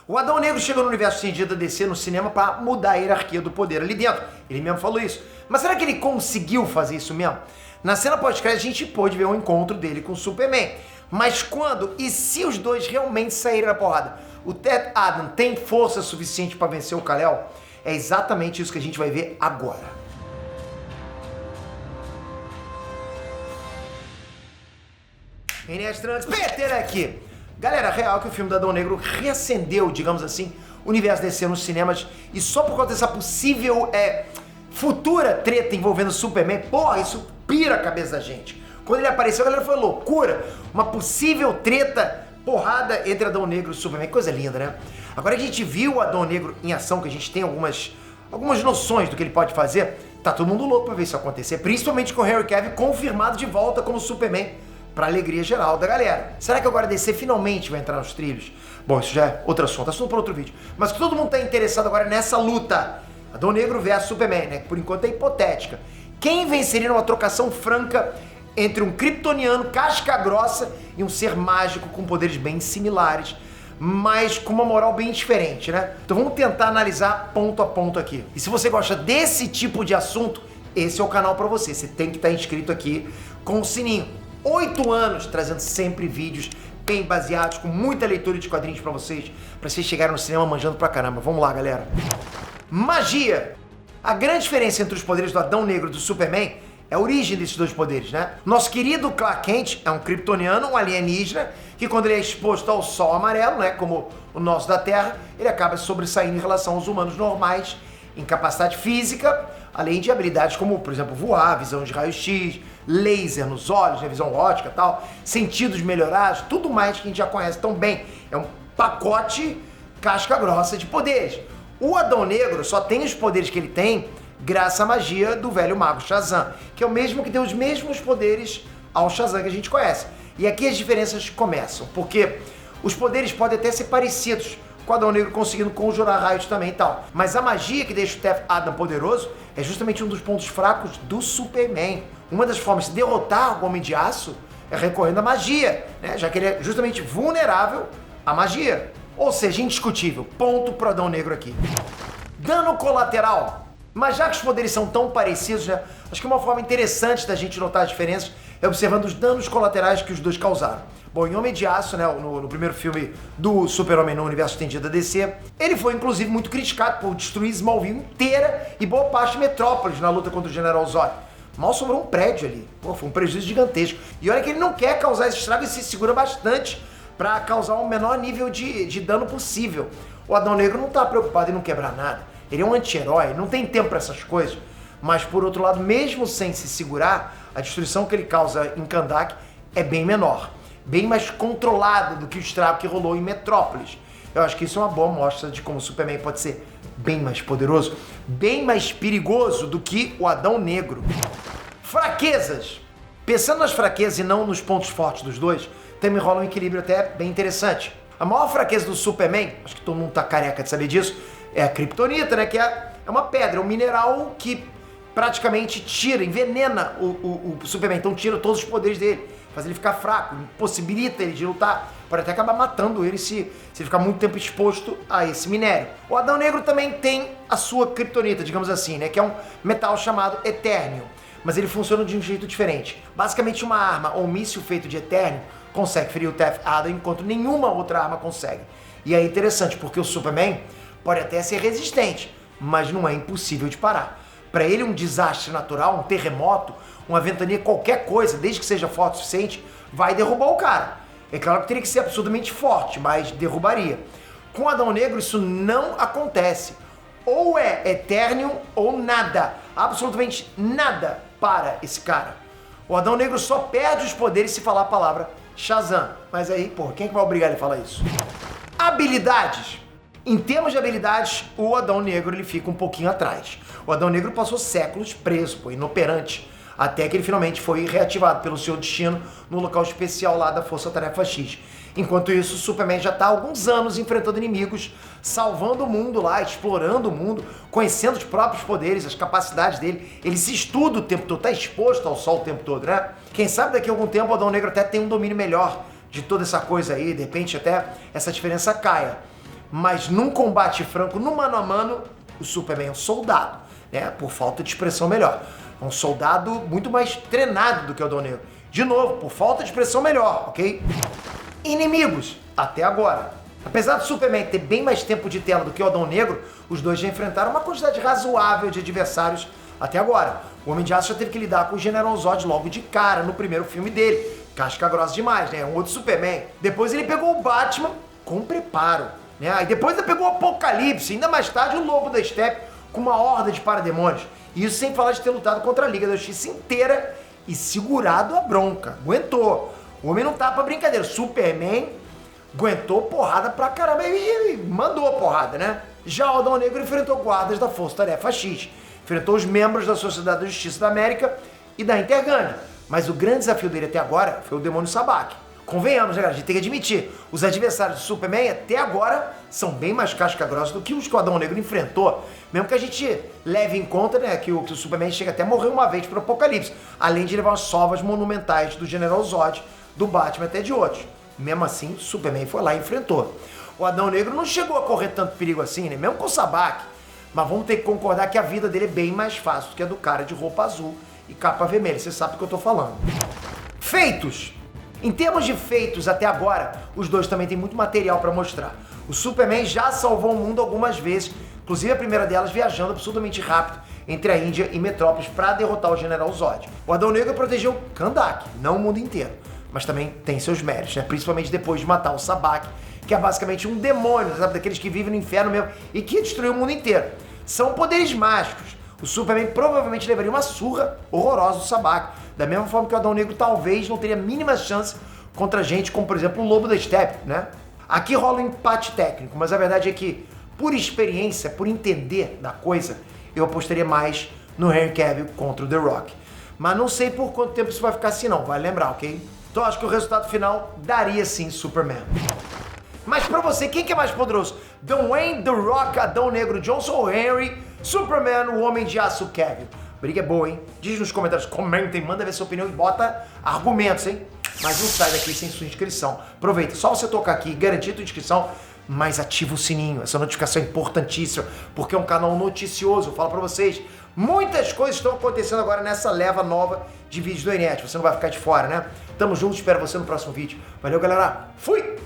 O Adão Negro chegou no universo estendido da DC no cinema para mudar a hierarquia do poder ali dentro. Ele mesmo falou isso. Mas será que ele conseguiu fazer isso mesmo? Na cena pós-crédito a gente pôde ver o encontro dele com o Superman. Mas quando e se os dois realmente saírem na porrada? O Teth Adam tem força suficiente para vencer o Kal-El? É exatamente isso que a gente vai ver agora. Inês Trunks, Peter aqui. Galera, real que o filme do Adão Negro reacendeu, digamos assim, o universo DC nos cinemas, e só por causa dessa possível futura treta envolvendo o Superman, porra, isso pira a cabeça da gente. Quando ele apareceu, a galera foi loucura. Uma possível treta, porrada entre Adão Negro e Superman, coisa linda, né? Agora que a gente viu o Adão Negro em ação, que a gente tem algumas noções do que ele pode fazer, tá todo mundo louco pra ver isso acontecer, principalmente com o Henry Cavill confirmado de volta como Superman, pra alegria geral da galera. Será que agora a DC finalmente vai entrar nos trilhos? Bom, isso já é outro assunto, assunto para outro vídeo. Mas que todo mundo tá interessado agora nessa luta, Adão Negro versus Superman, né? Que por enquanto é hipotética. Quem venceria numa trocação franca entre um kryptoniano casca grossa e um ser mágico com poderes bem similares, mas com uma moral bem diferente, né? Então vamos tentar analisar ponto a ponto aqui. E se você gosta desse tipo de assunto, esse é o canal para você. Você tem que estar inscrito aqui com o sininho. 8 anos trazendo sempre vídeos bem baseados, com muita leitura de quadrinhos pra vocês chegarem no cinema manjando pra caramba. Vamos lá, galera. Magia. A grande diferença entre os poderes do Adão Negro e do Superman é a origem desses dois poderes, né? Nosso querido Clark Kent é um kryptoniano, um alienígena, que quando ele é exposto ao sol amarelo, né, como o nosso da Terra, ele acaba sobressaindo em relação aos humanos normais, em capacidade física, além de habilidades como, por exemplo, voar, visão de raio-x, laser nos olhos, né, visão ótica e tal, sentidos melhorados, tudo mais que a gente já conhece tão bem. É um pacote casca grossa de poderes. O Adão Negro só tem os poderes que ele tem graças à magia do velho mago Shazam, que é o mesmo que deu os mesmos poderes ao Shazam que a gente conhece. E aqui as diferenças começam, porque os poderes podem até ser parecidos, com o Adão Negro conseguindo conjurar raios também e tal. Mas a magia que deixa o Teth Adam poderoso é justamente um dos pontos fracos do Superman. Uma das formas de derrotar o Homem de Aço é recorrendo à magia, né? Já que ele é justamente vulnerável à magia. Ou seja, indiscutível. Ponto pro Adão Negro aqui. Dano colateral. Mas já que os poderes são tão parecidos, né? Acho que uma forma interessante da gente notar as diferenças é observando os danos colaterais que os dois causaram. Bom, em Homem de Aço, né, no primeiro filme do Super-Homem no universo estendido da DC, ele foi inclusive muito criticado por destruir Smallville inteira e boa parte de Metrópolis na luta contra o General Zod. Mal sobrou um prédio ali. Pô, foi um prejuízo gigantesco. E olha que ele não quer causar esse estrago e se segura bastante para causar o menor nível de dano possível. O Adão Negro não tá preocupado em não quebrar nada. Ele é um anti-herói, não tem tempo para essas coisas. Mas, por outro lado, mesmo sem se segurar, a destruição que ele causa em Kahndaq é bem menor. Bem mais controlada do que o estrago que rolou em Metrópolis. Eu acho que isso é uma boa mostra de como o Superman pode ser bem mais poderoso, bem mais perigoso do que o Adão Negro. Fraquezas. Pensando nas fraquezas e não nos pontos fortes dos dois, também rola um equilíbrio até bem interessante. A maior fraqueza do Superman, acho que todo mundo tá careca de saber disso, é a kryptonita, né? Que é uma pedra, um mineral que praticamente envenena o Superman, então tira todos os poderes dele, faz ele ficar fraco, impossibilita ele de lutar, pode até acabar matando ele se ele ficar muito tempo exposto a esse minério. O Adão Negro também tem a sua kryptonita, digamos assim, né? Que é um metal chamado Eternium, mas ele funciona de um jeito diferente. Basicamente uma arma ou um míssil feito de Eternium consegue ferir o Teth Adam enquanto nenhuma outra arma consegue. E é interessante porque o Superman pode até ser resistente, mas não é impossível de parar. Para ele, um desastre natural, um terremoto, uma ventania, qualquer coisa, desde que seja forte o suficiente, vai derrubar o cara. É claro que teria que ser absurdamente forte, mas derrubaria. Com o Adão Negro, isso não acontece. Ou é Eternium ou nada. Absolutamente nada para esse cara. O Adão Negro só perde os poderes se falar a palavra Shazam. Mas aí, porra, quem é que vai obrigar ele a falar isso? Habilidades. Em termos de habilidades, o Adão Negro ele fica um pouquinho atrás. O Adão Negro passou séculos preso, inoperante, até que ele finalmente foi reativado pelo seu destino no local especial lá da Força Tarefa X. Enquanto isso, o Superman já está há alguns anos enfrentando inimigos, salvando o mundo lá, explorando o mundo, conhecendo os próprios poderes, as capacidades dele. Ele se estuda o tempo todo, está exposto ao sol o tempo todo, né? Quem sabe daqui a algum tempo o Adão Negro até tem um domínio melhor de toda essa coisa aí, de repente até essa diferença caia. mas num combate franco, no mano a mano, o Superman é um soldado, né? Por falta de expressão melhor. É um soldado muito mais treinado do que o Adão Negro. De novo, por falta de expressão melhor, ok? Inimigos, até agora. Apesar do Superman ter bem mais tempo de tela do que o Adão Negro, os dois já enfrentaram uma quantidade razoável de adversários até agora. O Homem de Aço já teve que lidar com o General Zod logo de cara, no primeiro filme dele. Casca grossa demais, né? Um outro Superman. Depois ele pegou o Batman com preparo, né? Aí depois ele pegou o Apocalipse, ainda mais tarde o Lobo da Steppe com uma horda de parademônios. Isso sem falar de ter lutado contra a Liga da Justiça inteira e segurado a bronca. Aguentou. O homem não tá pra brincadeira. Superman aguentou porrada pra caramba e mandou a porrada, né? Já o Adão Negro enfrentou guardas da Força Tarefa X. Enfrentou os membros da Sociedade da Justiça da América e da Intergang. Mas o grande desafio dele até agora foi o Demônio Sabbac. Convenhamos, né, galera? A gente tem que admitir, os adversários do Superman até agora são bem mais casca-grossa do que os que o Adão Negro enfrentou. Mesmo que a gente leve em conta, né, que o Superman chega até a morrer uma vez pro Apocalipse, além de levar umas sovas monumentais do General Zod, do Batman até de outros. Mesmo assim, o Superman foi lá e enfrentou. O Adão Negro não chegou a correr tanto perigo assim, né? Mesmo com o Sabbac. Mas vamos ter que concordar que a vida dele é bem mais fácil do que a do cara de roupa azul e capa vermelha. Você sabe do que eu tô falando. Feitos. Em termos de feitos até agora, os dois também têm muito material para mostrar. O Superman já salvou o mundo algumas vezes, inclusive a primeira delas viajando absurdamente rápido entre a Índia e Metrópolis para derrotar o General Zod. O Adão Negro protegeu Kahndaq, não o mundo inteiro, mas também tem seus méritos, né? Principalmente depois de matar o Sabbac, que é basicamente um demônio, sabe? Daqueles que vivem no inferno mesmo e que destruiu o mundo inteiro. São poderes mágicos. O Superman provavelmente levaria uma surra horrorosa do Sabbac, da mesma forma que o Adão Negro talvez não teria a mínima chance contra gente como, por exemplo, o Lobo da Steppe, né? Aqui rola um empate técnico, mas a verdade é que, por experiência, por entender da coisa, eu apostaria mais no Henry Cavill contra o The Rock. Mas não sei por quanto tempo isso vai ficar assim não, vale lembrar, ok? Então acho que o resultado final daria sim Superman. Mas pra você, quem que é mais poderoso? Dwayne The Rock, Adão Negro Johnson ou Henry, Superman, o Homem de Aço Cavill? Briga é boa, hein? Diz nos comentários, comentem, manda ver sua opinião e bota argumentos, hein? Mas não sai daqui sem sua inscrição. Aproveita, só você tocar aqui e garantir a sua inscrição, mas ativa o sininho. Essa notificação é importantíssima, porque é um canal noticioso. Eu falo pra vocês, muitas coisas estão acontecendo agora nessa leva nova de vídeos do Enet. Você não vai ficar de fora, né? Tamo junto, espero você no próximo vídeo. Valeu, galera. Fui!